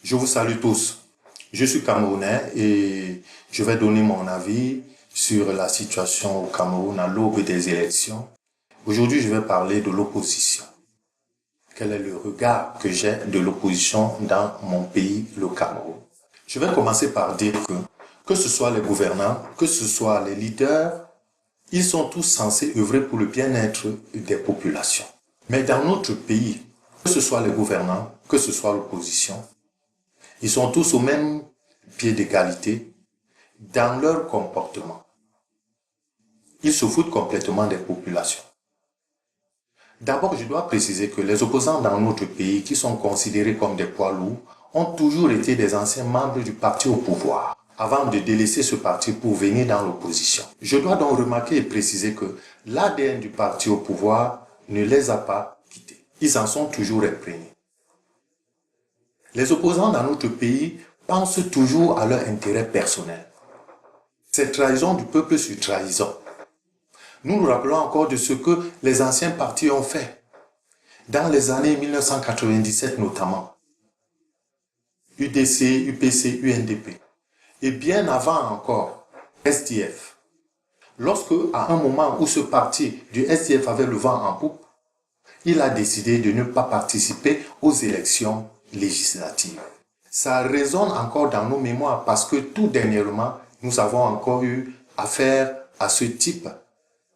Je vous salue tous. Je suis Camerounais et je vais donner mon avis sur la situation au Cameroun à l'aube des élections. Aujourd'hui, je vais parler de l'opposition. Quel est le regard que j'ai de l'opposition dans mon pays, le Cameroun? Je vais commencer par dire que ce soit les gouvernants, que ce soit les leaders, ils sont tous censés œuvrer pour le bien-être des populations. Mais dans notre pays, que ce soit les gouvernants, que ce soit l'opposition, ils sont tous au même pied d'égalité dans leur comportement. Ils se foutent complètement des populations. D'abord, je dois préciser que les opposants dans notre pays, qui sont considérés comme des poids lourds, ont toujours été des anciens membres du parti au pouvoir, avant de délaisser ce parti pour venir dans l'opposition. Je dois donc remarquer et préciser que l'ADN du parti au pouvoir ne les a pas quittés. Ils en sont toujours imprégnés. Les opposants dans notre pays pensent toujours à leur intérêt personnel. C'est trahison du peuple sur trahison. Nous nous rappelons encore de ce que les anciens partis ont fait, dans les années 1997 notamment, UDC, UPC, UNDP, et bien avant encore, SDF. Lorsque, à un moment où ce parti du SDF avait le vent en poupe, il a décidé de ne pas participer aux élections législatives. Ça résonne encore dans nos mémoires parce que tout dernièrement, nous avons encore eu affaire à ce type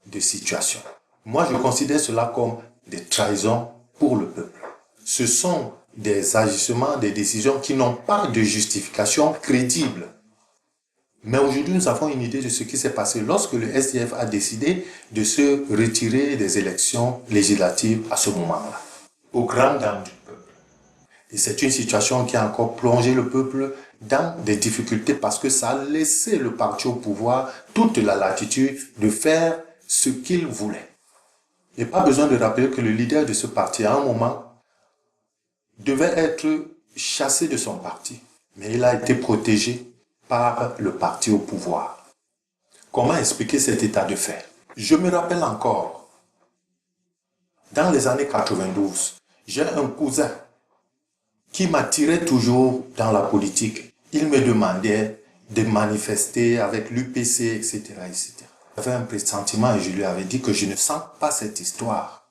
de situation. Moi, je considère cela comme des trahisons pour le peuple. Ce sont des agissements, des décisions qui n'ont pas de justification crédible. Mais aujourd'hui, nous avons une idée de ce qui s'est passé lorsque le SDF a décidé de se retirer des élections législatives à ce moment-là, aux grandes dames du peuple. Et c'est une situation qui a encore plongé le peuple dans des difficultés parce que ça a laissé le parti au pouvoir toute la latitude de faire ce qu'il voulait. Il n'y a pas besoin de rappeler que le leader de ce parti, à un moment, devait être chassé de son parti. Mais il a été protégé par le parti au pouvoir. Comment expliquer cet état de fait? Je me rappelle encore, dans les années 92, j'ai un cousin qui m'attirait toujours dans la politique. Il me demandait de manifester avec l'UPC, etc., etc. J'avais un pressentiment et je lui avais dit que je ne sens pas cette histoire.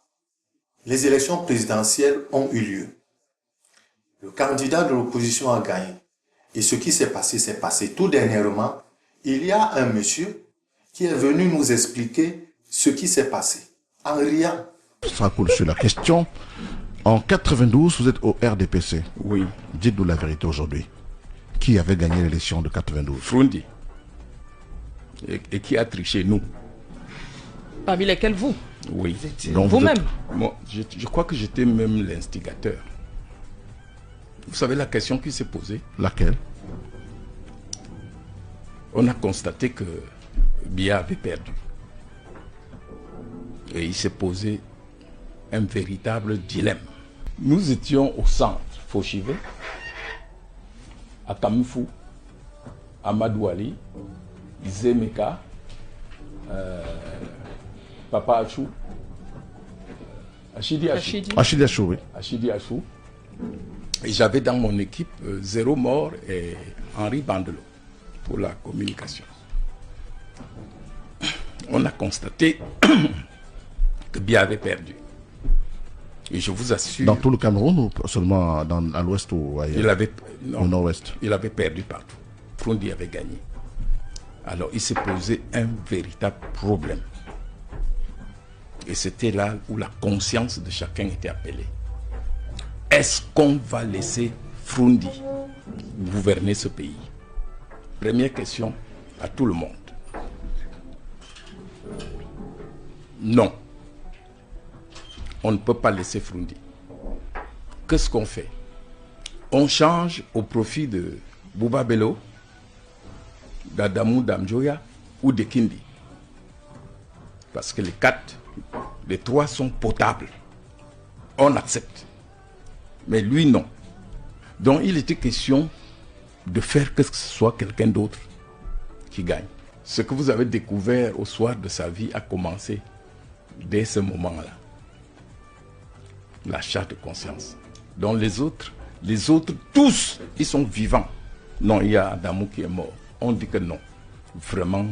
Les élections présidentielles ont eu lieu. Le candidat de l'opposition a gagné. Et ce qui s'est passé, c'est passé. Tout dernièrement, il y a un monsieur qui est venu nous expliquer ce qui s'est passé, en riant. Ça coule sur la question. En 92, vous êtes au RDPC. Oui. Dites-nous la vérité aujourd'hui. Qui avait gagné l'élection de 92? Frundi. Et qui a triché, nous. Parmi lesquels vous? Oui. Vous-même? Moi, je crois que j'étais même l'instigateur. Vous savez la question qui s'est posée? Laquelle? On a constaté que Biya avait perdu. Et il s'est posé un véritable dilemme. Nous étions au centre, Fauchivé, à Kamifou, à Madouali, Zemeka, Papa Achou, Achidi Achou. Achidi Achou, oui. Achidi Achou. Et j'avais dans mon équipe Zéro Mort et Henri Bandelot pour la communication. On a constaté que Biya avait perdu. Et je vous assure... Dans tout le Cameroun ou seulement à l'ouest ou ailleurs? Au nord-ouest. Il avait perdu partout. Frundi avait gagné. Alors il s'est posé un véritable problème. Et c'était là où la conscience de chacun était appelée. Est-ce qu'on va laisser Frundi gouverner ce pays? Première question à tout le monde. Non. On ne peut pas laisser Frundi. Qu'est-ce qu'on fait? On change au profit de Bouba Bello, d'Adamou Damjoya ou de Kindi. Parce que les trois sont potables. On accepte. Mais lui, non. Donc, il était question de faire que ce soit quelqu'un d'autre qui gagne. Ce que vous avez découvert au soir de sa vie a commencé dès ce moment-là. La charge de conscience. Donc, les autres Les autres, tous, ils sont vivants. Non, il y a Adamou qui est mort. On dit que non. Vraiment,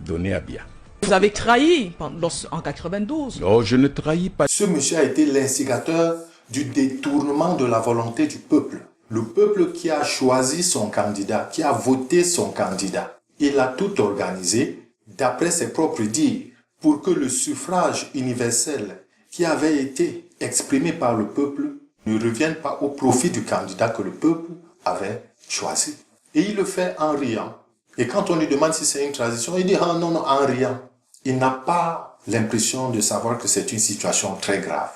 donné à bien. Vous avez trahi en 92. Non, je ne trahis pas. Ce monsieur a été l'instigateur du détournement de la volonté du peuple. Le peuple qui a choisi son candidat, qui a voté son candidat. Il a tout organisé d'après ses propres dires pour que le suffrage universel qui avait été exprimé par le peuple ne revienne pas au profit du candidat que le peuple avait choisi. Et il le fait en riant. Et quand on lui demande si c'est une transition, il dit ah, non, non, en riant. Il n'a pas l'impression de savoir que c'est une situation très grave.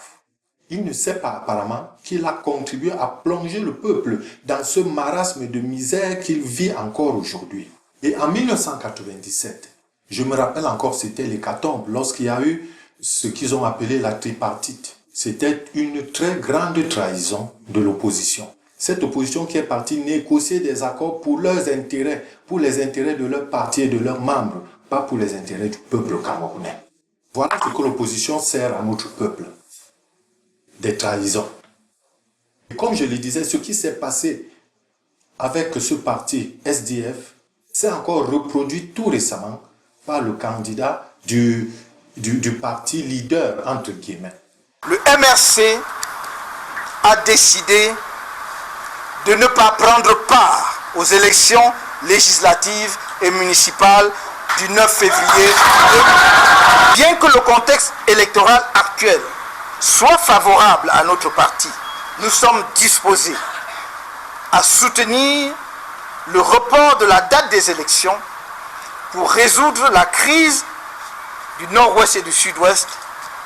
Il ne sait pas apparemment qu'il a contribué à plonger le peuple dans ce marasme de misère qu'il vit encore aujourd'hui. Et en 1997, je me rappelle encore, c'était l'hécatombe, lorsqu'il y a eu ce qu'ils ont appelé la tripartite. C'était une très grande trahison de l'opposition. Cette opposition qui est partie négocier des accords pour leurs intérêts, pour les intérêts de leur parti et de leurs membres, pas pour les intérêts du peuple camerounais. Voilà ce que l'opposition sert à notre peuple. Des trahisons. Et comme je le disais, ce qui s'est passé avec ce parti SDF s'est encore reproduit tout récemment par le candidat du parti leader, entre guillemets. Le MRC a décidé de ne pas prendre part aux élections législatives et municipales du 9 février. Bien que le contexte électoral actuel soit favorable à notre parti, nous sommes disposés à soutenir le report de la date des élections pour résoudre la crise du nord-ouest et du sud-ouest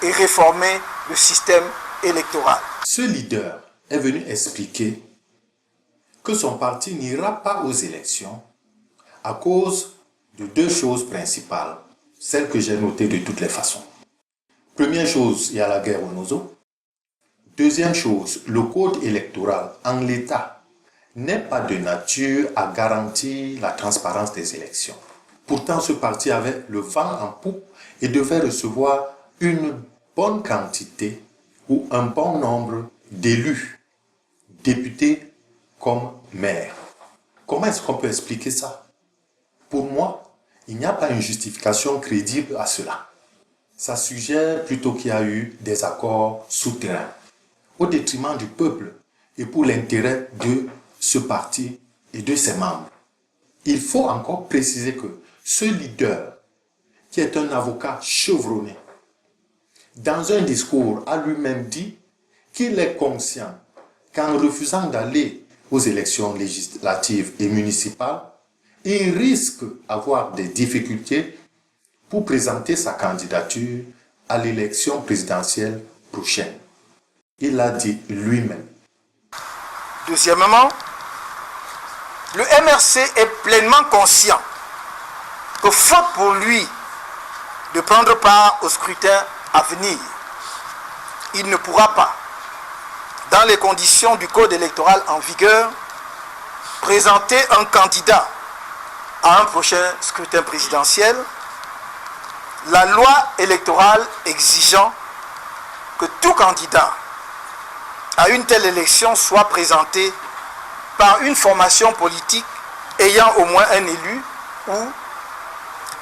et réformer le système électoral. Ce leader est venu expliquer que son parti n'ira pas aux élections à cause de deux choses principales, celles que j'ai notées de toutes les façons. Première chose, il y a la guerre au Nozo. Deuxième chose, le code électoral en l'état n'est pas de nature à garantir la transparence des élections. Pourtant, ce parti avait le vent en poupe et devait recevoir une bonne quantité ou un bon nombre d'élus, députés comme maires. Comment est-ce qu'on peut expliquer ça? Pour moi, il n'y a pas une justification crédible à cela. Ça suggère plutôt qu'il y a eu des accords souterrains au détriment du peuple et pour l'intérêt de ce parti et de ses membres. Il faut encore préciser que ce leader, qui est un avocat chevronné, dans un discours a lui-même dit qu'il est conscient qu'en refusant d'aller aux élections législatives et municipales, il risque d'avoir des difficultés pour présenter sa candidature à l'élection présidentielle prochaine. Il l'a dit lui-même. Deuxièmement, le MRC est pleinement conscient que faute pour lui de prendre part au scrutin à venir, il ne pourra pas, dans les conditions du code électoral en vigueur, présenter un candidat à un prochain scrutin présidentiel, la loi électorale exigeant que tout candidat à une telle élection soit présenté par une formation politique ayant au moins un élu ou,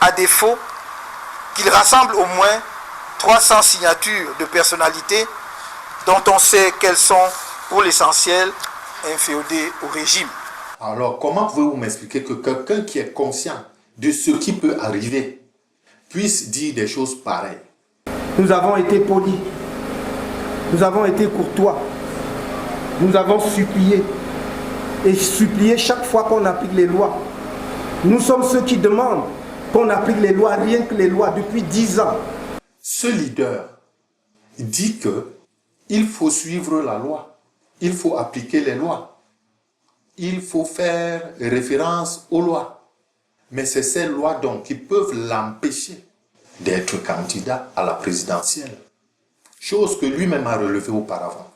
à défaut, qu'il rassemble au moins 300 signatures de personnalités dont on sait qu'elles sont, pour l'essentiel, inféodées au régime. Alors, comment pouvez-vous m'expliquer que quelqu'un qui est conscient de ce qui peut arriver puisse dire des choses pareilles? Nous avons été polis, nous avons été courtois, nous avons supplié, et supplié chaque fois qu'on applique les lois. Nous sommes ceux qui demandent qu'on applique les lois, rien que les lois, depuis 10 ans. Ce leader dit que il faut suivre la loi, il faut appliquer les lois, il faut faire référence aux lois. Mais c'est ces lois donc qui peuvent l'empêcher d'être candidat à la présidentielle. Chose que lui-même a relevée auparavant.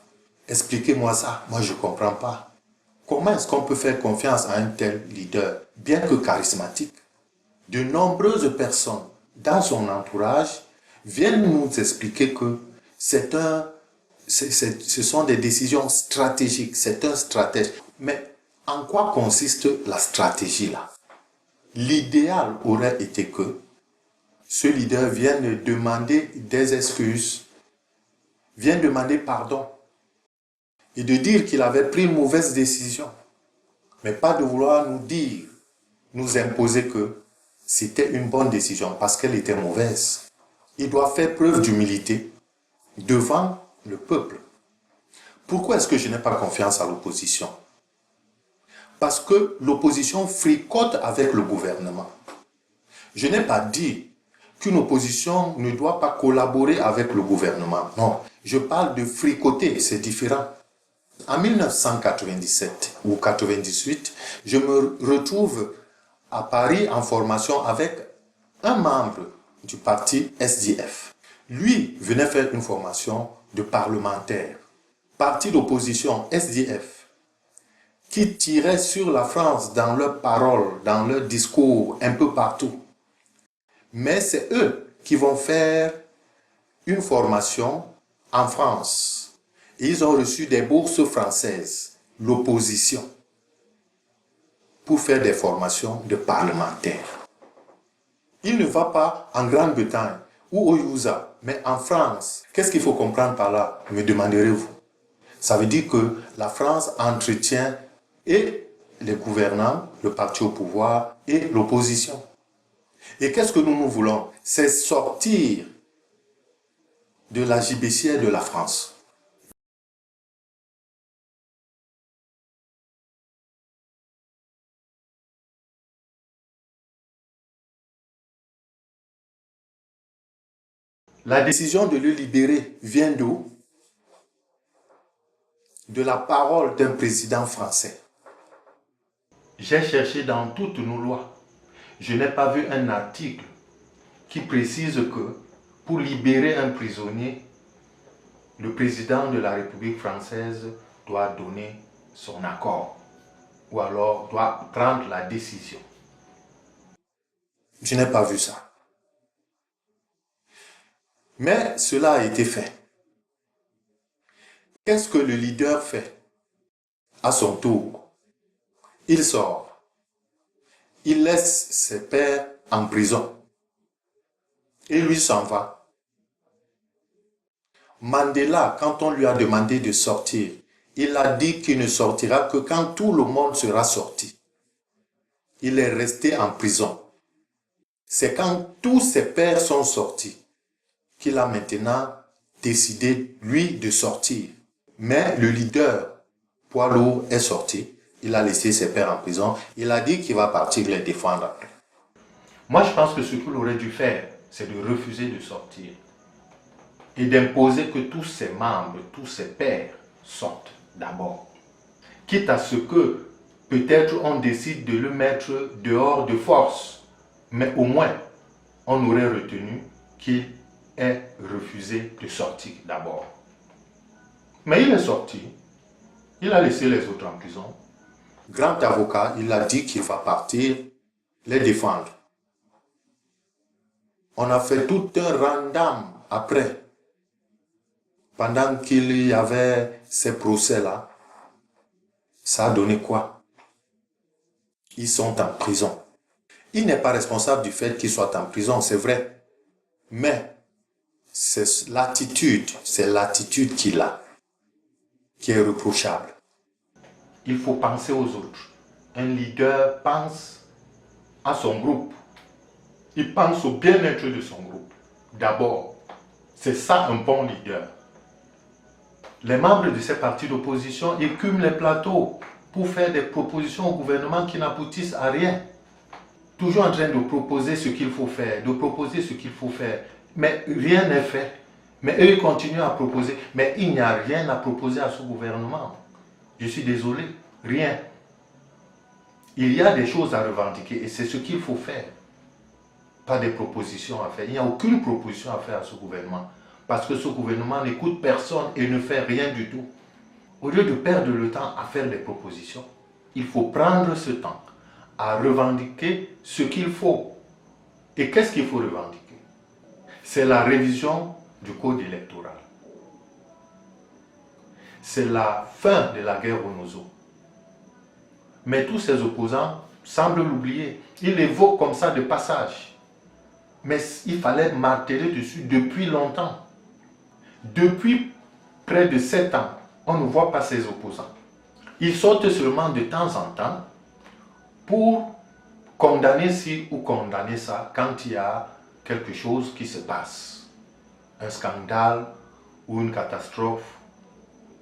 Expliquez-moi ça, moi je ne comprends pas. Comment est-ce qu'on peut faire confiance à un tel leader, bien que charismatique? De nombreuses personnes dans son entourage viennent nous expliquer que c'est un ce sont des décisions stratégiques. C'est un stratège. Mais en quoi consiste la stratégie là? L'idéal aurait été que ce leader vienne demander des excuses, vienne demander pardon et de dire qu'il avait pris une mauvaise décision. Mais pas de vouloir nous dire, nous imposer que c'était une bonne décision parce qu'elle était mauvaise. Il doit faire preuve d'humilité devant le peuple. Pourquoi est-ce que je n'ai pas confiance à l'opposition? Parce que l'opposition fricote avec le gouvernement. Je n'ai pas dit qu'une opposition ne doit pas collaborer avec le gouvernement. Non, je parle de fricoter, c'est différent. En 1997 ou 98, je me retrouve à Paris en formation avec un membre du parti SDF. Lui venait faire une formation de parlementaire. Parti d'opposition SDF qui tirait sur la France dans leurs paroles, dans leurs discours, un peu partout. Mais c'est eux qui vont faire une formation en France. Et ils ont reçu des bourses françaises, l'opposition, pour faire des formations de parlementaires. Il ne va pas en Grande-Bretagne ou au USA, mais en France. Qu'est-ce qu'il faut comprendre par là, me demanderez-vous? Ça veut dire que la France entretient et les gouvernants, le parti au pouvoir et l'opposition. Et qu'est-ce que nous voulons? C'est sortir de la gibecière de la France. La décision de le libérer vient d'où? De la parole d'un président français. J'ai cherché dans toutes nos lois. Je n'ai pas vu un article qui précise que pour libérer un prisonnier, le président de la République française doit donner son accord ou alors doit prendre la décision. Je n'ai pas vu ça. Mais cela a été fait. Qu'est-ce que le leader fait? À son tour, il sort. Il laisse ses pairs en prison. Et lui s'en va. Mandela, quand on lui a demandé de sortir, il a dit qu'il ne sortira que quand tout le monde sera sorti. Il est resté en prison. C'est quand tous ses pairs sont sortis qu'il a maintenant décidé, lui, de sortir. Mais le leader, poids lourd, est sorti. Il a laissé ses pairs en prison. Il a dit qu'il va partir les défendre après. Moi, je pense que ce qu'il aurait dû faire, c'est de refuser de sortir et d'imposer que tous ses membres, tous ses pairs sortent d'abord. Quitte à ce que, peut-être, on décide de le mettre dehors de force. Mais au moins, on aurait retenu qu'il ait refusé de sortir d'abord. Mais il est sorti. Il a laissé les autres en prison. Grand avocat, il a dit qu'il va partir les défendre. On a fait tout un randam après. Pendant qu'il y avait ces procès-là, ça a donné quoi? Ils sont en prison. Il n'est pas responsable du fait qu'ils soient en prison, c'est vrai. Mais c'est l'attitude qu'il a qui est reprochable. Il faut penser aux autres. Un leader pense à son groupe. Il pense au bien-être de son groupe. D'abord, c'est ça un bon leader. Les membres de ces partis d'opposition écument les plateaux pour faire des propositions au gouvernement qui n'aboutissent à rien. Toujours en train de proposer ce qu'il faut faire, mais rien n'est fait. Mais eux, ils continuent à proposer. Mais il n'y a rien à proposer à ce gouvernement. Je suis désolé, rien. Il y a des choses à revendiquer et c'est ce qu'il faut faire. Pas des propositions à faire. Il n'y a aucune proposition à faire à ce gouvernement. Parce que ce gouvernement n'écoute personne et ne fait rien du tout. Au lieu de perdre le temps à faire des propositions, il faut prendre ce temps à revendiquer ce qu'il faut. Et qu'est-ce qu'il faut revendiquer? C'est la révision du code électoral. c'est la fin de la guerre au Nozo. Mais tous ses opposants semblent l'oublier. Ils l'évoquent comme ça de passage. Mais il fallait marteler dessus depuis longtemps. Depuis près de 7 ans, on ne voit pas ses opposants. Ils sortent seulement de temps en temps pour condamner ci ou condamner ça quand il y a quelque chose qui se passe. Un scandale ou une catastrophe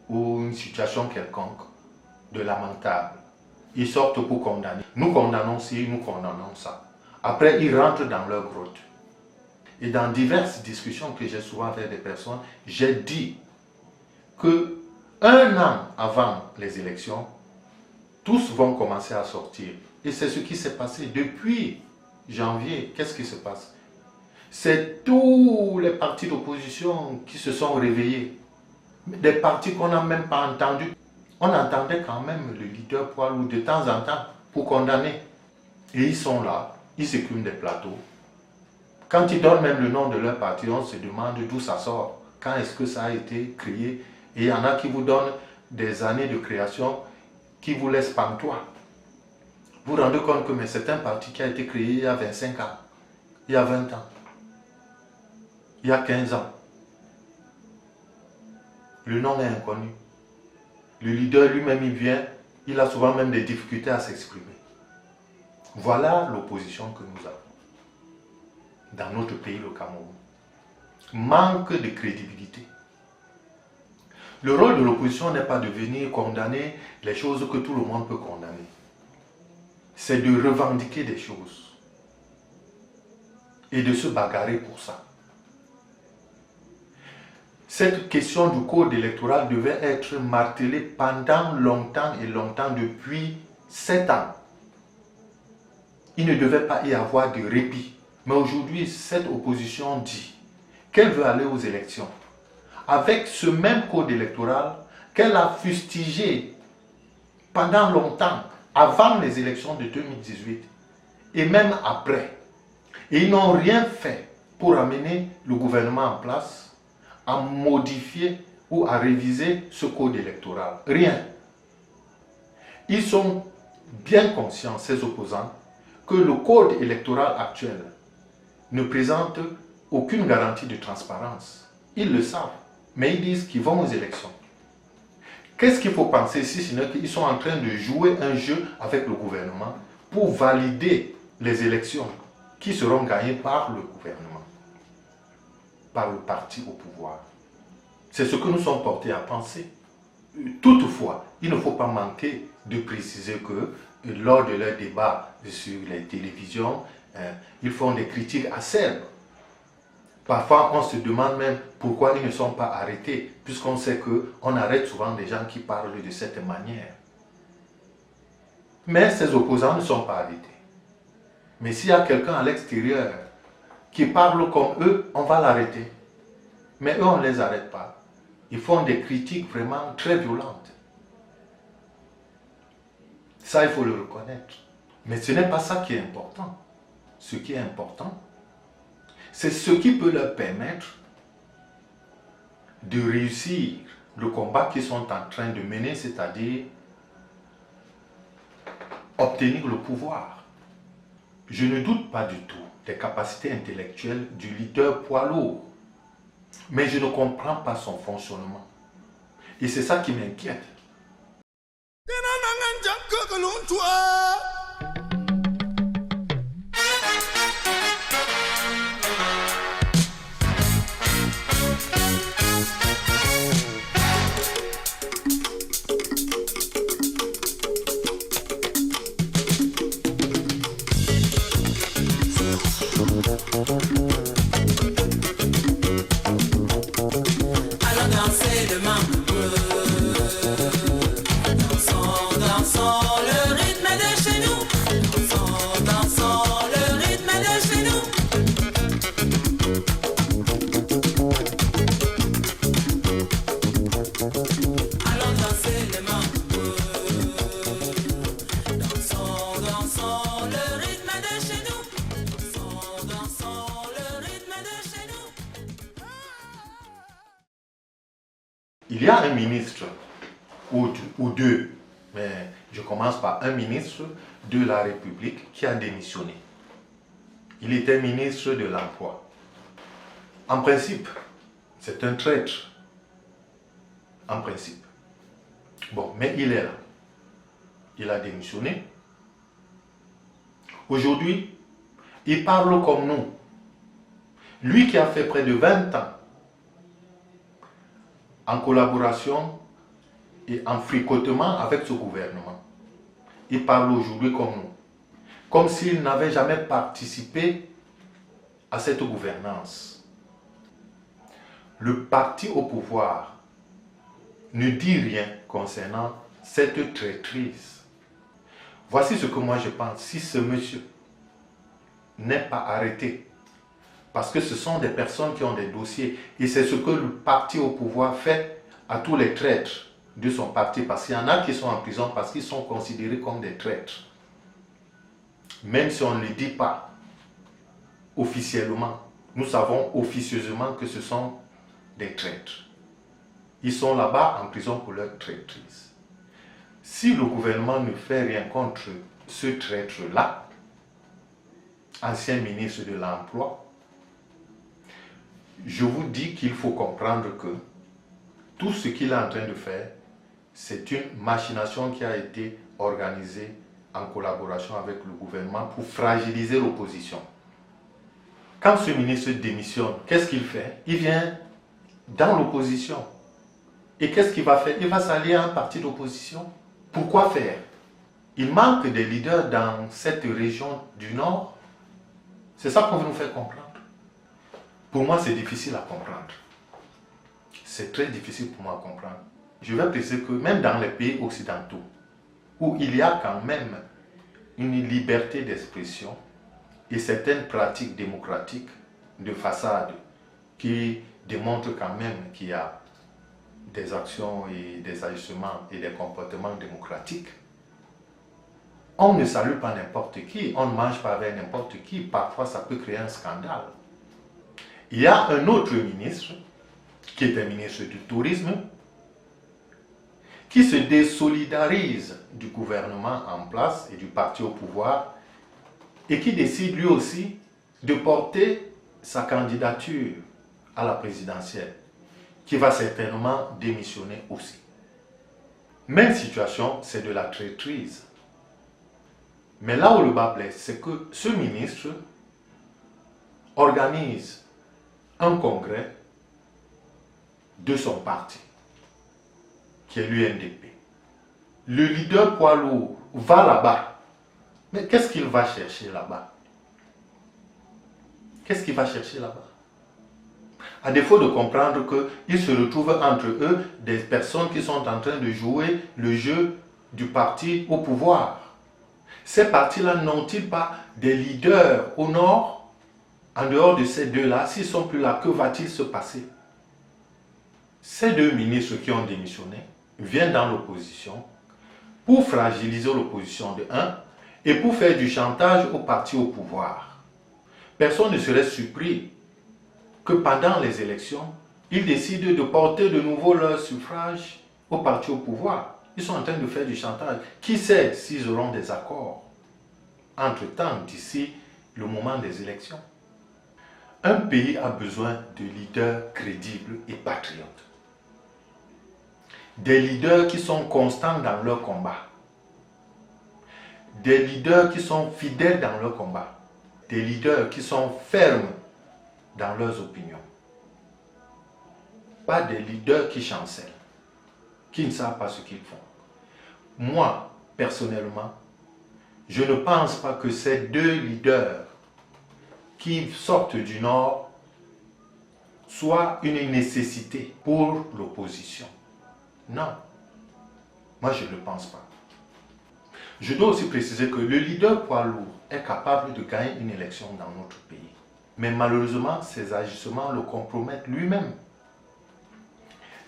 ou une situation quelconque de lamentable. Ils sortent pour condamner. Nous condamnons ci, nous condamnons ça. Après, ils rentrent dans leur grotte. Et dans diverses discussions que j'ai souvent avec des personnes, j'ai dit que 1 an avant les élections, tous vont commencer à sortir. Et c'est ce qui s'est passé depuis janvier. Qu'est-ce qui se passe? C'est tous les partis d'opposition qui se sont réveillés. Des partis qu'on n'a même pas entendus. On entendait quand même le leader poids lourd de temps en temps pour condamner. Et ils sont là, ils s'écument des plateaux. Quand ils donnent même le nom de leur parti, on se demande d'où ça sort. Quand est-ce que ça a été créé? Et il y en a qui vous donnent des années de création qui vous laissent pantois. Vous vous rendez compte que c'est un parti qui a été créé il y a 25 ans, il y a 20 ans, il y a 15 ans. Le nom est inconnu. Le leader lui-même, il vient, il a souvent même des difficultés à s'exprimer. Voilà l'opposition que nous avons dans notre pays, le Cameroun. Manque de crédibilité. Le rôle de l'opposition n'est pas de venir condamner les choses que tout le monde peut condamner. C'est de revendiquer des choses et de se bagarrer pour ça. Cette question du code électoral devait être martelée pendant longtemps et longtemps, depuis 7 ans. Il ne devait pas y avoir de répit. Mais aujourd'hui, cette opposition dit qu'elle veut aller aux élections avec ce même code électoral qu'elle a fustigé pendant longtemps, avant les élections de 2018 et même après. Et ils n'ont rien fait pour amener le gouvernement en place à modifier ou à réviser ce code électoral. Rien. Ils sont bien conscients, ces opposants, que le code électoral actuel ne présente aucune garantie de transparence. Ils le savent, mais ils disent qu'ils vont aux élections. Qu'est-ce qu'il faut penser si ce n'est qu'ils sont en train de jouer un jeu avec le gouvernement pour valider les élections qui seront gagnées par le gouvernement, par le parti au pouvoir. C'est ce que nous sommes portés à penser. Toutefois, il ne faut pas manquer de préciser que lors de leurs débats sur les télévisions, ils font des critiques acerbes. Parfois, on se demande même pourquoi ils ne sont pas arrêtés, puisqu'on sait qu'on arrête souvent des gens qui parlent de cette manière. Mais ces opposants ne sont pas arrêtés. Mais s'il y a quelqu'un à l'extérieur qui parle comme eux, on va l'arrêter. Mais eux, on ne les arrête pas. Ils font des critiques vraiment très violentes. Ça, il faut le reconnaître. Mais ce n'est pas ça qui est important. Ce qui est important, c'est ce qui peut leur permettre de réussir le combat qu'ils sont en train de mener, c'est-à-dire obtenir le pouvoir. Je ne doute pas du tout des capacités intellectuelles du leader poids lourd, mais je ne comprends pas son fonctionnement. Et c'est ça qui m'inquiète. Allons danser le mambo. Dansons, dansons le rythme de chez nous. Dansons, dansons le rythme de chez nous. Allons danser le mambo. Dansons, dansons le rythme de chez nous. Dansons, dansons le rythme de chez nous. Il y a un ministre ou deux, mais je commence par un ministre de la République qui a démissionné. Il était ministre de l'Emploi. En principe, c'est un traître. En principe. Bon, mais il est là. Il a démissionné. Aujourd'hui, il parle comme nous. Lui qui a fait près de 20 ans en collaboration et en fricotement avec ce gouvernement. Il parle aujourd'hui comme nous. Comme s'il n'avait jamais participé à cette gouvernance. Le parti au pouvoir ne dit rien concernant cette traîtrise. Voici ce que moi je pense. Si ce monsieur n'est pas arrêté, parce que ce sont des personnes qui ont des dossiers, et c'est ce que le parti au pouvoir fait à tous les traîtres de son parti, parce qu'il y en a qui sont en prison parce qu'ils sont considérés comme des traîtres. Même si on ne le dit pas officiellement, nous savons officieusement que ce sont des traîtres. Ils sont là-bas en prison pour leur traîtrise. Si le gouvernement ne fait rien contre ce traître-là, ancien ministre de l'Emploi, je vous dis qu'il faut comprendre que tout ce qu'il est en train de faire, c'est une machination qui a été organisée en collaboration avec le gouvernement pour fragiliser l'opposition. Quand ce ministre démissionne, qu'est-ce qu'il fait? Il vient dans l'opposition. Et qu'est-ce qu'il va faire? Il va s'allier à un parti d'opposition. Pourquoi faire? Il manque des leaders dans cette région du Nord. C'est ça qu'on veut nous faire comprendre. Pour moi, c'est difficile à comprendre. C'est très difficile pour moi à comprendre. Je vais préciser que même dans les pays occidentaux, où il y a quand même une liberté d'expression et certaines pratiques démocratiques de façade qui démontrent quand même qu'il y a des actions et des agissements et des comportements démocratiques, on ne salue pas n'importe qui, on ne mange pas avec n'importe qui, parfois ça peut créer un scandale. Il y a un autre ministre, qui est un ministre du tourisme, qui se désolidarise du gouvernement en place et du parti au pouvoir et qui décide lui aussi de porter sa candidature à la présidentielle, qui va certainement démissionner aussi. Même situation, c'est de la traîtrise. Mais là où le bas blesse, c'est que ce ministre organise un congrès de son parti, qui est l'UNDP. Le leader poids lourd va là-bas. Mais qu'est-ce qu'il va chercher là-bas? Qu'est-ce qu'il va chercher là-bas? À défaut de comprendre qu'il se retrouve entre eux des personnes qui sont en train de jouer le jeu du parti au pouvoir. Ces partis-là n'ont-ils pas des leaders au nord? En dehors de ces deux-là, s'ils ne sont plus là, que va-t-il se passer? Ces deux ministres qui ont démissionné viennent dans l'opposition pour fragiliser l'opposition de un et pour faire du chantage au parti au pouvoir. Personne ne serait surpris que pendant les élections, ils décident de porter de nouveau leur suffrage au parti au pouvoir. Ils sont en train de faire du chantage. Qui sait s'ils auront des accords entre-temps, d'ici le moment des élections? Un pays a besoin de leaders crédibles et patriotes. Des leaders qui sont constants dans leur combat. Des leaders qui sont fidèles dans leur combat. Des leaders qui sont fermes dans leurs opinions. Pas des leaders qui chancellent, qui ne savent pas ce qu'ils font. Moi, personnellement, je ne pense pas que ces deux leaders qui sortent du Nord soient une nécessité pour l'opposition. Non, moi je ne le pense pas. Je dois aussi préciser que le leader poids lourd est capable de gagner une élection dans notre pays. Mais malheureusement, ses agissements le compromettent lui-même.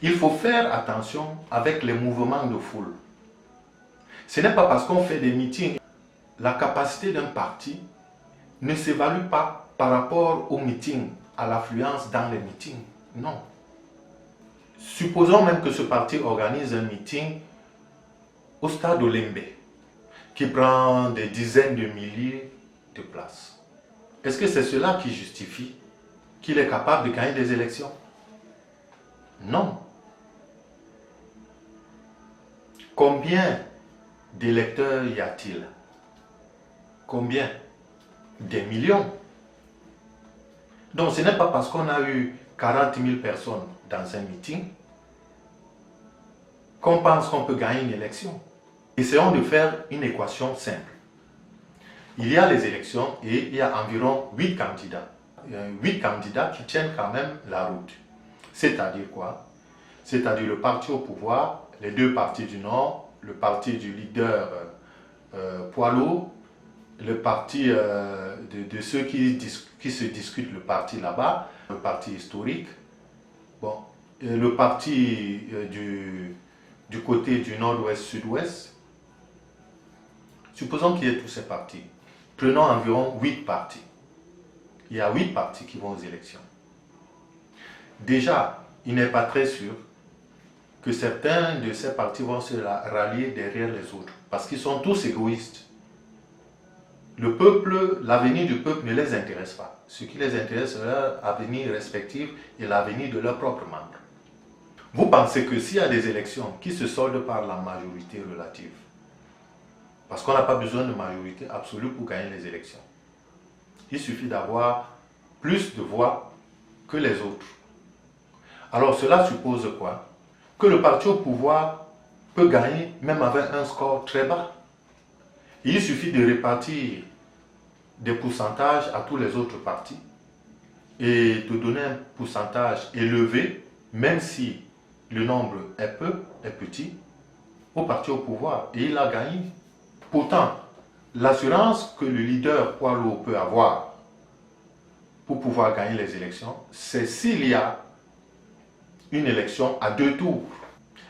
Il faut faire attention avec les mouvements de foule. Ce n'est pas parce qu'on fait des meetings. La capacité d'un parti ne s'évalue pas par rapport aux meetings, à l'affluence dans les meetings. Non. Supposons même que ce parti organise un meeting au stade Olembe, qui prend des dizaines de milliers de places. Est-ce que c'est cela qui justifie qu'il est capable de gagner des élections? Non. Combien d'électeurs y a-t-il? Combien? Des millions. Donc ce n'est pas parce qu'on a eu 40 000 personnes dans un meeting qu'on pense qu'on peut gagner une élection. Essayons de faire une équation simple. Il y a les élections et il y a environ 8 candidats. Il y a 8 candidats qui tiennent quand même la route. C'est-à-dire quoi? C'est-à-dire le parti au pouvoir, les deux partis du Nord, le parti du leader Poilot, le parti de ceux qui se discutent le parti là-bas, le parti historique, bon, le parti du côté du nord-ouest-sud-ouest. Supposons qu'il y ait tous ces partis. Prenons environ 8 partis. Il y a 8 partis qui vont aux élections. Déjà, il n'est pas très sûr que certains de ces partis vont se rallier derrière les autres, parce qu'ils sont tous égoïstes. Le peuple, l'avenir du peuple ne les intéresse pas. Ce qui les intéresse, c'est leur avenir respectif et l'avenir de leurs propres membres. Vous pensez que s'il y a des élections qui se soldent par la majorité relative, parce qu'on n'a pas besoin de majorité absolue pour gagner les élections, il suffit d'avoir plus de voix que les autres. Alors cela suppose quoi? Que le parti au pouvoir peut gagner même avec un score très bas. Il suffit de répartir des pourcentages à tous les autres partis et de donner un pourcentage élevé, même si le nombre est petit, au parti au pouvoir, et il a gagné. Pourtant, l'assurance que le leader Poilot peut avoir pour pouvoir gagner les élections, c'est s'il y a une élection à 2 tours.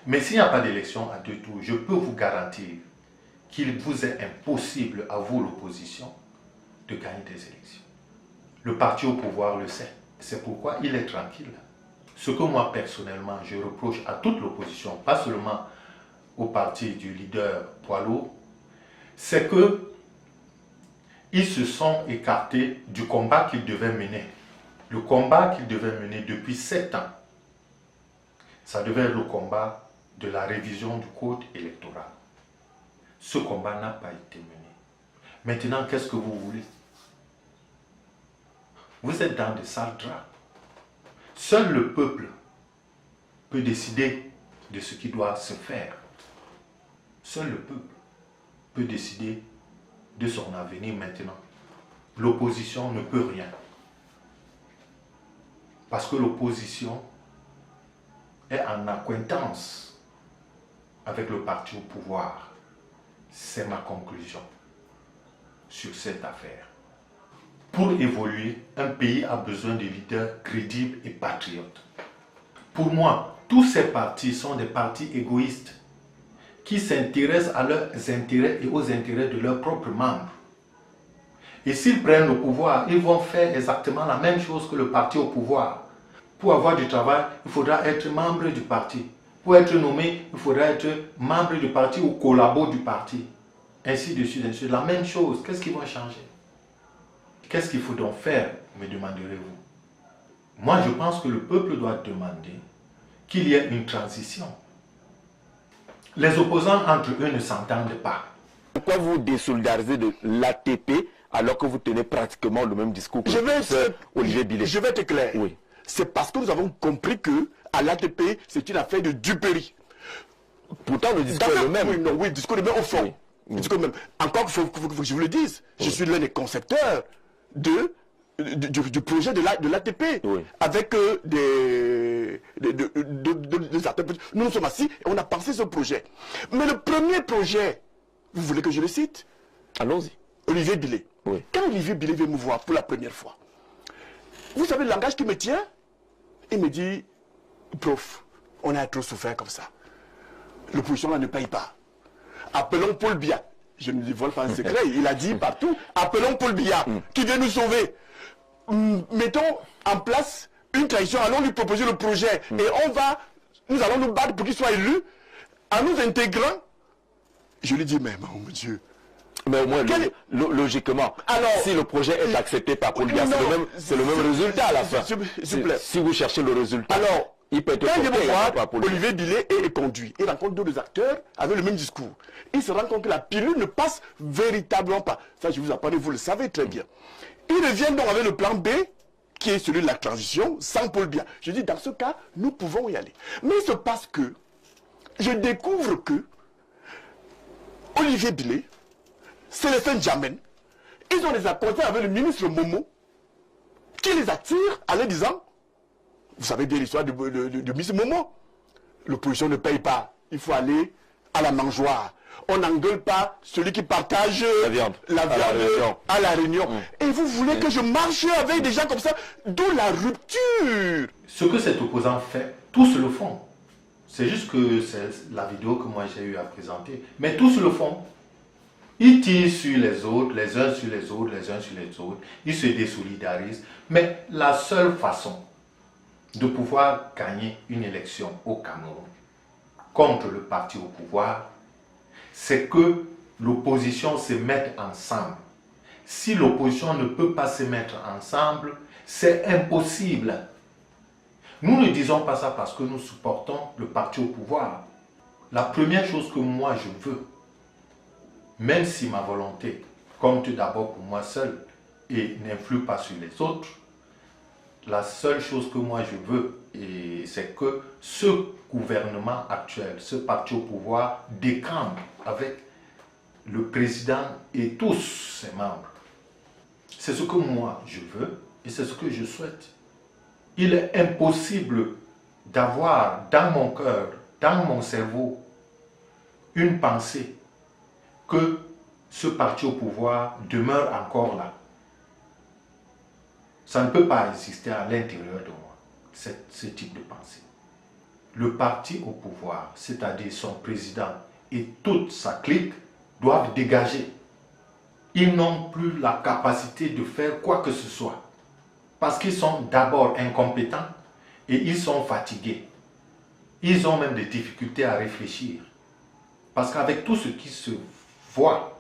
Mais s'il n'y a pas d'élection à 2 tours, je peux vous garantir qu'il vous est impossible à vous, l'opposition, de gagner des élections. Le parti au pouvoir le sait. C'est pourquoi il est tranquille. Ce que moi, personnellement, je reproche à toute l'opposition, pas seulement au parti du leader Poilot, c'est que ils se sont écartés du combat qu'ils devaient mener. Le combat qu'ils devaient mener depuis 7 ans, ça devait être le combat de la révision du code électoral. Ce combat n'a pas été mené. Maintenant, qu'est-ce que vous voulez? Vous êtes dans des sales draps. Seul le peuple peut décider de ce qui doit se faire. Seul le peuple peut décider de son avenir maintenant. L'opposition ne peut rien. Parce que l'opposition est en accointance avec le parti au pouvoir. C'est ma conclusion sur cette affaire. Pour évoluer, un pays a besoin de leaders crédibles et patriotes. Pour moi, tous ces partis sont des partis égoïstes qui s'intéressent à leurs intérêts et aux intérêts de leurs propres membres. Et s'ils prennent le pouvoir, ils vont faire exactement la même chose que le parti au pouvoir. Pour avoir du travail, il faudra être membre du parti. Pour être nommé, il faudra être membre du parti ou collabo du parti. Ainsi de suite, ainsi de suite. La même chose. Qu'est-ce qui va changer? Qu'est-ce qu'il faut donc faire, me demanderez-vous? Moi, je pense que le peuple doit demander qu'il y ait une transition. Les opposants entre eux ne s'entendent pas. Pourquoi vous désolidarisez de l'ATP alors que vous tenez pratiquement le même discours que Olivier Billet? Je vais être clair. Oui. C'est parce que nous avons compris que à l'ATP, c'est une affaire de duperie. Pourtant, le discours est le même. Oui, non, oui, le discours est le même au fond. Oui. Le discours est le même. Encore qu'il faut que je vous le dise, je suis l'un des concepteurs du projet de l'ATP, avec des acteurs. Nous sommes assis et on a pensé ce projet. Mais le premier projet, vous voulez que je le cite? Allons-y. Olivier Billet. Oui. Quand Olivier Billet vient me voir pour la première fois, vous savez le langage qui me tient? Il me dit, prof, on a trop souffert comme ça. L'opposition là ne paye pas. Appelons Paul Biya. Je ne dévoile pas un secret, il a dit partout, appelons Paul Biya, qui vient nous sauver. Mettons en place une tradition, allons lui proposer le projet. Et nous allons nous battre pour qu'il soit élu, en nous intégrant Je lui dis, mais mon Dieu. Mais au moins, logiquement, alors, si le projet est accepté par Paul Biya, c'est le même résultat à la fin. S'il vous plaît. Si vous cherchez le résultat, alors, il peut être quand je porté vais voir par Paul Biya. Olivier Billet est conduit. Il rencontre deux acteurs avec le même discours. Il se rend compte que la pilule ne passe véritablement pas. Ça, je vous apprends, vous le savez très bien. Il revient donc avec le plan B, qui est celui de la transition, sans Paul Biya. Je dis, dans ce cas, nous pouvons y aller. Mais il se passe que, je découvre que Olivier Billet, Célestin Djamène, ils ont des accords avec le ministre Momo, qui les attire en leur disant, vous savez bien l'histoire de ministre Momo, l'opposition ne paye pas, il faut aller à la mangeoire. On n'engueule pas celui qui partage la viande à la réunion. Et vous voulez que je marche avec des gens comme ça, d'où la rupture. Ce que cet opposant fait, tous le font. C'est juste que c'est la vidéo que moi j'ai eu à présenter. Mais tous le font. Ils tirent sur les autres, les uns sur les autres, les uns sur les autres. Ils se désolidarisent. Mais la seule façon de pouvoir gagner une élection au Cameroun contre le parti au pouvoir, c'est que l'opposition se mette ensemble. Si l'opposition ne peut pas se mettre ensemble, c'est impossible. Nous ne disons pas ça parce que nous supportons le parti au pouvoir. La première chose que moi je veux, même si ma volonté compte d'abord pour moi seul et n'influe pas sur les autres, la seule chose que moi je veux, c'est que ce gouvernement actuel, ce parti au pouvoir, décampe avec le président et tous ses membres. C'est ce que moi je veux et c'est ce que je souhaite. Il est impossible d'avoir dans mon cœur, dans mon cerveau, une pensée que ce parti au pouvoir demeure encore là. Ça ne peut pas exister à l'intérieur de moi, ce type de pensée. Le parti au pouvoir, c'est-à-dire son président et toute sa clique, doivent dégager. Ils n'ont plus la capacité de faire quoi que ce soit. Parce qu'ils sont d'abord incompétents et ils sont fatigués. Ils ont même des difficultés à réfléchir. Parce qu'avec tout ce qui se voit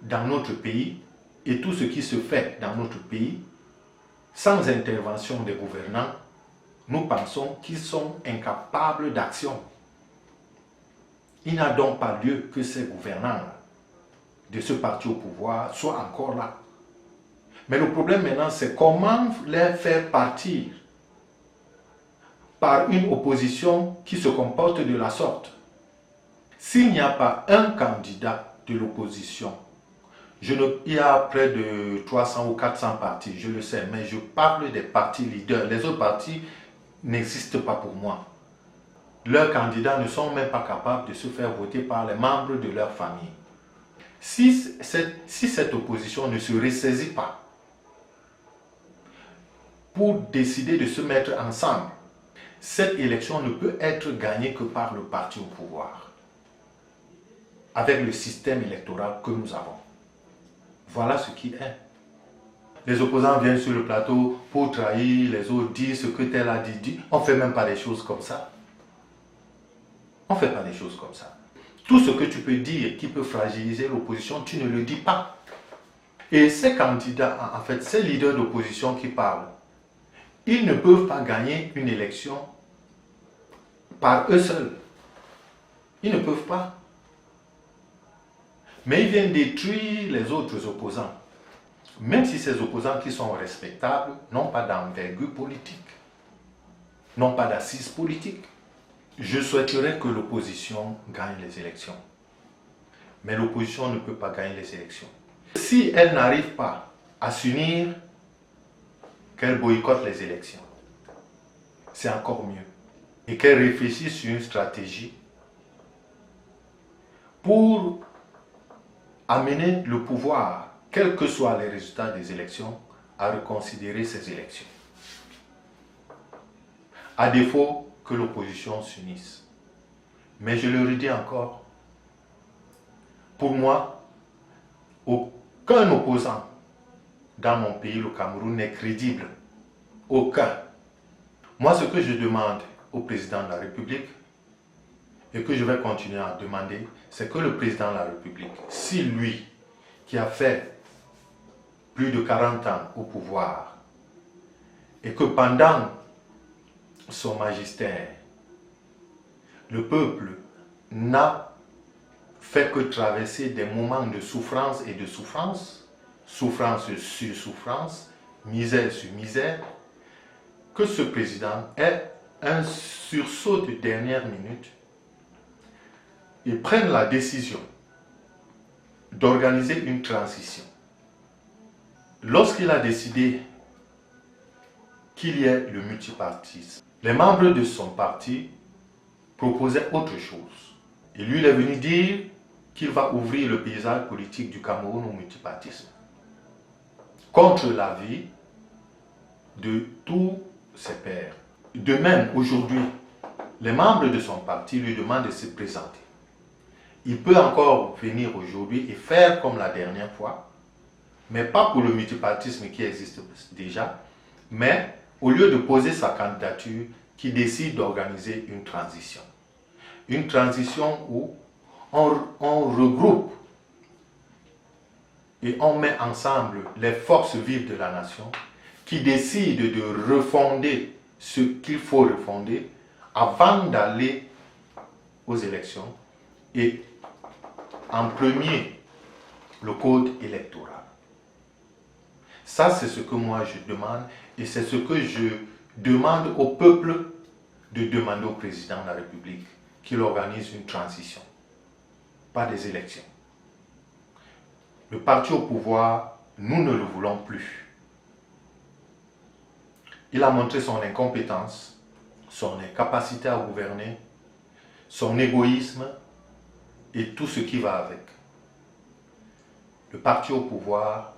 dans notre pays et tout ce qui se fait dans notre pays, sans intervention des gouvernants, nous pensons qu'ils sont incapables d'action. Il n'a donc pas lieu que ces gouvernants de ce parti au pouvoir soient encore là. Mais le problème maintenant, c'est comment les faire partir par une opposition qui se comporte de la sorte. S'il n'y a pas un candidat de l'opposition, il y a près de 300 ou 400 partis, je le sais, mais je parle des partis leaders. Les autres partis n'existent pas pour moi. Leurs candidats ne sont même pas capables de se faire voter par les membres de leur famille. Si cette opposition ne se ressaisit pas pour décider de se mettre ensemble, cette élection ne peut être gagnée que par le parti au pouvoir, avec le système électoral que nous avons. Voilà ce qui est. Les opposants viennent sur le plateau pour trahir les autres, dire ce que tel a dit. On ne fait même pas des choses comme ça. On ne fait pas des choses comme ça. Tout ce que tu peux dire qui peut fragiliser l'opposition, tu ne le dis pas. Et ces candidats, en fait, ces leaders d'opposition qui parlent, ils ne peuvent pas gagner une élection par eux seuls. Ils ne peuvent pas. Mais ils viennent détruire les autres opposants. Même si ces opposants qui sont respectables n'ont pas d'envergure politique, n'ont pas d'assises politiques. Je souhaiterais que l'opposition gagne les élections. Mais l'opposition ne peut pas gagner les élections. Si elle n'arrive pas à s'unir, qu'elle boycotte les élections. C'est encore mieux. Et qu'elle réfléchisse sur une stratégie pour amener le pouvoir, quels que soient les résultats des élections, à reconsidérer ces élections. À défaut que l'opposition s'unisse. Mais je le redis encore, pour moi, aucun opposant dans mon pays, le Cameroun, n'est crédible. Aucun. Moi, ce que je demande au président de la République, et que je vais continuer à demander, c'est que le président de la République, si lui, qui a fait plus de 40 ans au pouvoir, et que pendant son magistère, le peuple n'a fait que traverser des moments de souffrance et de souffrance, souffrance sur souffrance, misère sur misère, que ce président ait un sursaut de dernière minute et prenne la décision d'organiser une transition. Lorsqu'il a décidé qu'il y ait le multipartisme, les membres de son parti proposaient autre chose. Et lui, il est venu dire qu'il va ouvrir le paysage politique du Cameroun au multipartisme, contre l'avis de tous ses pairs. De même, aujourd'hui, les membres de son parti lui demandent de se présenter. Il peut encore venir aujourd'hui et faire comme la dernière fois, mais pas pour le multipartisme qui existe déjà, mais au lieu de poser sa candidature, qui décide d'organiser une transition. Une transition où on regroupe et on met ensemble les forces vives de la nation qui décident de refonder ce qu'il faut refonder avant d'aller aux élections et en premier le code électoral. Ça, c'est ce que moi je demande et c'est ce que je demande au peuple de demander au président de la République qu'il organise une transition, pas des élections. Le parti au pouvoir, nous ne le voulons plus. Il a montré son incompétence, son incapacité à gouverner, son égoïsme et tout ce qui va avec. Le parti au pouvoir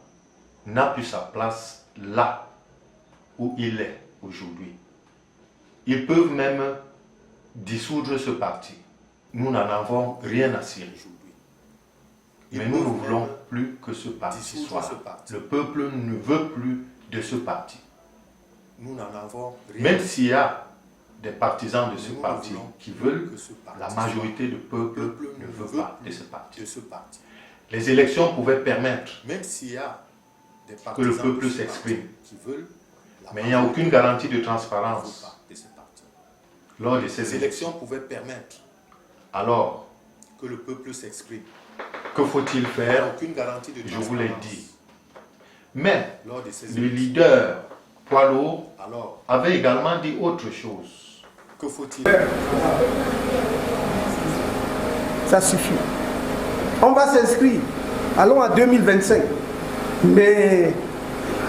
n'a plus sa place là où il est aujourd'hui. Ils peuvent même dissoudre ce parti. Nous n'en avons rien à cirer. Mais nous ne voulons plus que ce parti soit là. Le peuple ne veut plus de ce parti. Nous n'en avons rien. Même s'il y a des partisans de ce parti qui veulent, la majorité du peuple ne veut pas de ce parti. Les élections pouvaient permettre que le peuple s'exprime. Mais il n'y a aucune garantie de transparence lors de ces élections. Pouvaient permettre alors que le peuple s'exprime. Que faut-il faire? Je vous l'ai dit. Mais le leader poids lourd avait également dit autre chose. Que faut-il faire? Ça suffit. On va s'inscrire. Allons à 2025. Mais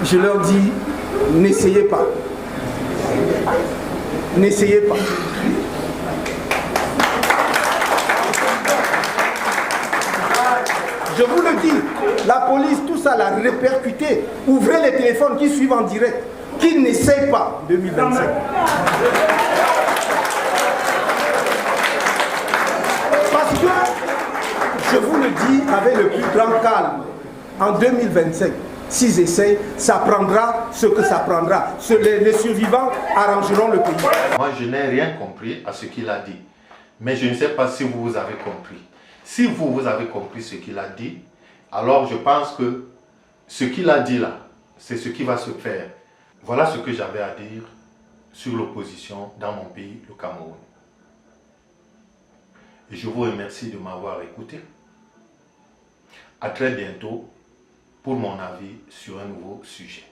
je leur dis, n'essayez pas. N'essayez pas. Je vous le dis, la police, tout ça l'a répercuté. Ouvrez les téléphones qui suivent en direct. Qui n'essayent pas 2025. Parce que, je vous le dis avec le plus grand calme, en 2025, s'ils essayent, ça prendra ce que ça prendra. Les survivants arrangeront le pays. Moi, je n'ai rien compris à ce qu'il a dit. Mais je ne sais pas si vous avez compris. Si vous avez compris ce qu'il a dit, alors je pense que ce qu'il a dit là, c'est ce qui va se faire. Voilà ce que j'avais à dire sur l'opposition dans mon pays, le Cameroun. Et je vous remercie de m'avoir écouté. À très bientôt pour mon avis sur un nouveau sujet.